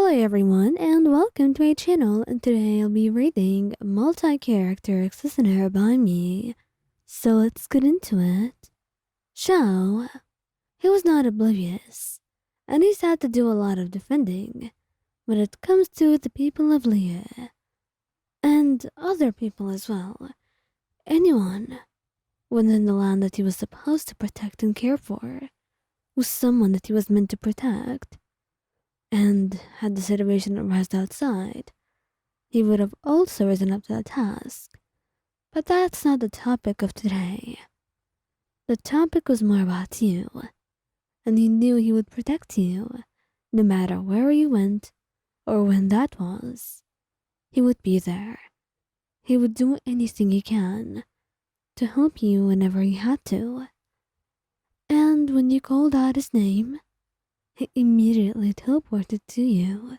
Hello everyone and welcome to my channel, and today I'll be reading a multi-character expositor by me. So let's get into it. Xiao, he was not oblivious, and he's had to do a lot of defending when it comes to the people of Liyue, and other people as well. Anyone within the land that he was supposed to protect and care for was someone that he was meant to protect. And had the situation arisen outside, he would have also risen up to that task. But that's not the topic of today. The topic was more about you, and he knew he would protect you, no matter where you went or when that was. He would be there. He would do anything he can to help you whenever he had to. And when you called out his name, he immediately teleported to you.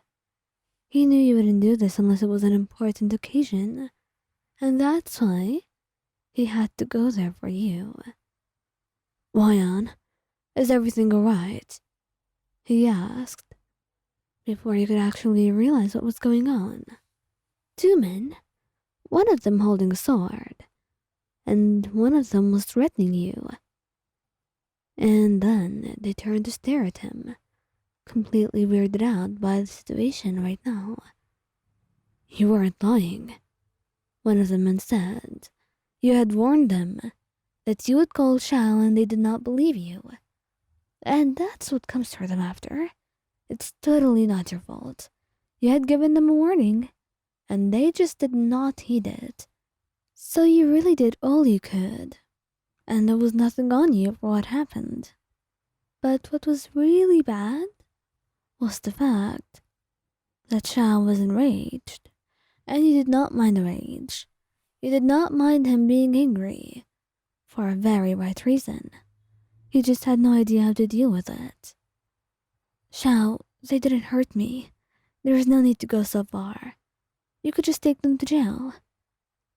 He knew you wouldn't do this unless it was an important occasion, and that's why he had to go there for you. Wayan, is everything alright? He asked, before you could actually realize what was going on. Two men, one of them holding a sword, and one of them was threatening you. And then they turned to stare at him, completely weirded out by the situation right now. You weren't lying, one of the men said. You had warned them that you would call Xiao and they did not believe you. And that's what comes for them after. It's totally not your fault. You had given them a warning, and they just did not heed it. So you really did all you could, and there was nothing on you for what happened. But what was really bad was the fact that Xiao was enraged, and you did not mind the rage. You did not mind him being angry, for a very right reason. You just had no idea how to deal with it. Xiao, they didn't hurt me. There is no need to go so far. You could just take them to jail.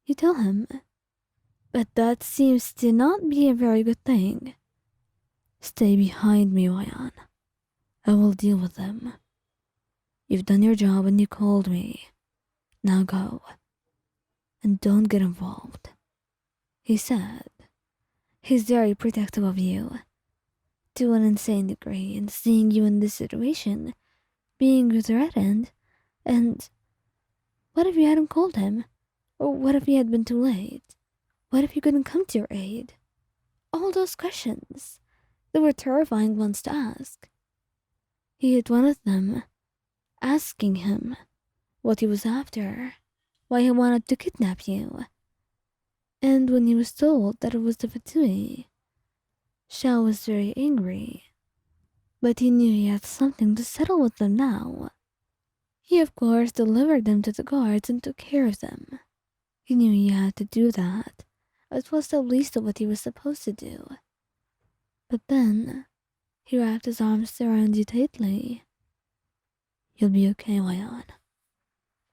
You tell him. But that seems to not be a very good thing. Stay behind me, Wayan. I will deal with them. You've done your job and you called me. Now go. And don't get involved. He said. He's very protective of you, to an insane degree, and seeing you in this situation, being threatened, and what if you hadn't called him? Or what if he had been too late? What if he couldn't come to your aid? All those questions. They were terrifying ones to ask. He hit one of them, asking him what he was after, why he wanted to kidnap you. And when he was told that it was the Fatui, Xiao was very angry, but he knew he had something to settle with them now. He of course delivered them to the guards and took care of them. He knew he had to do that. It was the least of what he was supposed to do. But then, he wrapped his arms around you tightly. You'll be okay, Wayan.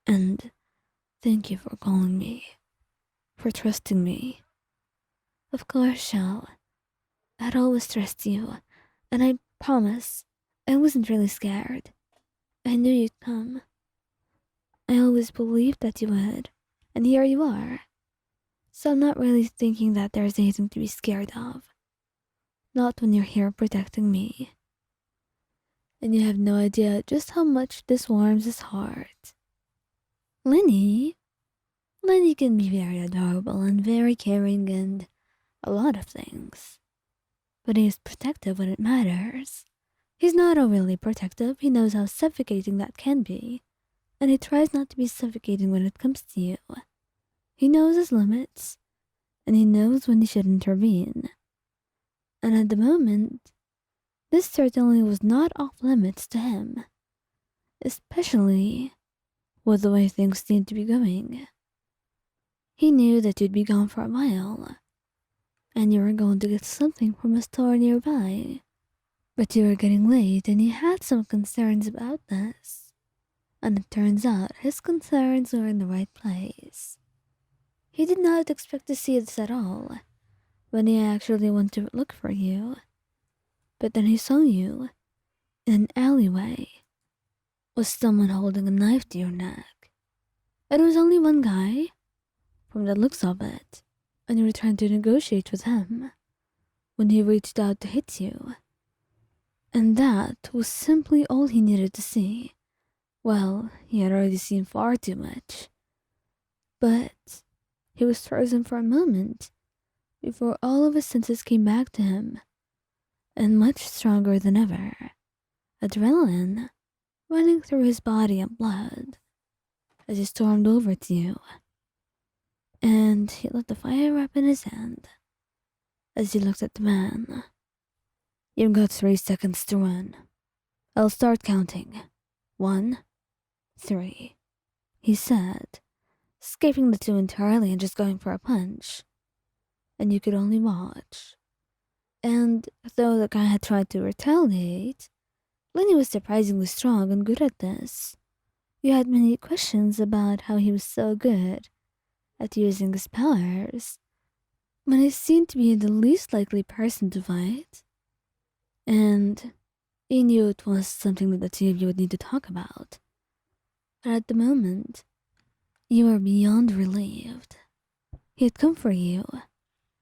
And thank you for calling me, for trusting me. Of course, Xiao. I'd always trust you, and I promise I wasn't really scared. I knew you'd come. I always believed that you would, and here you are. So I'm not really thinking that there's anything to be scared of. Not when you're here protecting me. And you have no idea just how much this warms his heart. Lyney? Lyney can be very adorable and very caring and a lot of things. But he is protective when it matters. He's not overly protective, he knows how suffocating that can be. And he tries not to be suffocating when it comes to you. He knows his limits, and he knows when he should intervene. And at the moment, this certainly was not off limits to him, especially with the way things seemed to be going. He knew that you'd be gone for a while, and you were going to get something from a store nearby. But you were getting late and he had some concerns about this. And it turns out his concerns were in the right place. He did not expect to see this at all when he actually went to look for you. But then he saw you in an alleyway was someone holding a knife to your neck. It was only one guy, from the looks of it, and you were trying to negotiate with him when he reached out to hit you. And that was simply all he needed to see. Well, he had already seen far too much. But he was frozen for a moment before all of his senses came back to him, and much stronger than ever. Adrenaline running through his body and blood as he stormed over to you. And he let the fire up in his hand as he looked at the man. "You've got 3 seconds to run. I'll start counting. 1, 3, he said, skipping the 2 entirely and just going for a punch. And you could only watch. And though the guy had tried to retaliate, Lyney was surprisingly strong and good at this. You had many questions about how he was so good at using his powers when he seemed to be the least likely person to fight. And he knew it was something that the two of you would need to talk about. But at the moment, you were beyond relieved. He had come for you.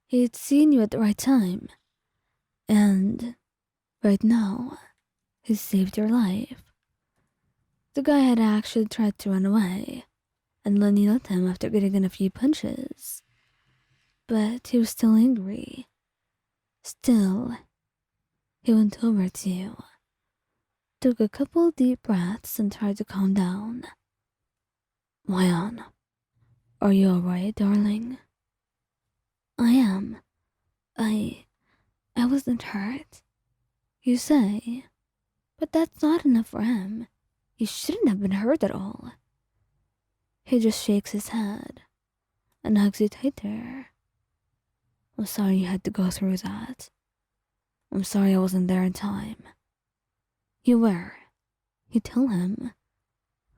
He had seen you at the right time. And right now, he saved your life. The guy had actually tried to run away, and Lyney let him after getting in a few punches. But he was still angry. Still, he went over to you, took a couple deep breaths and tried to calm down. "Wyan, are you alright, darling?" "I am. I wasn't hurt. You say, but that's not enough for him. He shouldn't have been hurt at all." He just shakes his head and hugs you tighter. "I'm sorry you had to go through that. I'm sorry I wasn't there in time." "You were," you tell him,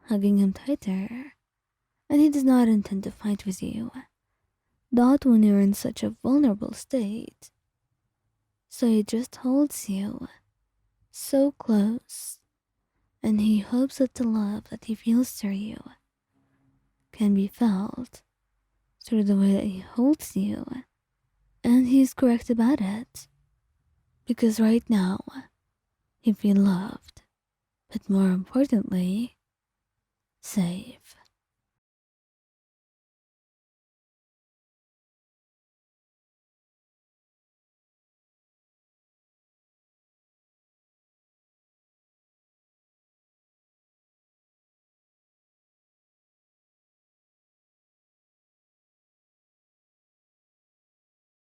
hugging him tighter, and he does not intend to fight with you, not when you're in such a vulnerable state. So he just holds you so close, and he hopes that the love that he feels for you can be felt through the way that he holds you. And he's correct about it, because right now, you feel loved, but more importantly, safe.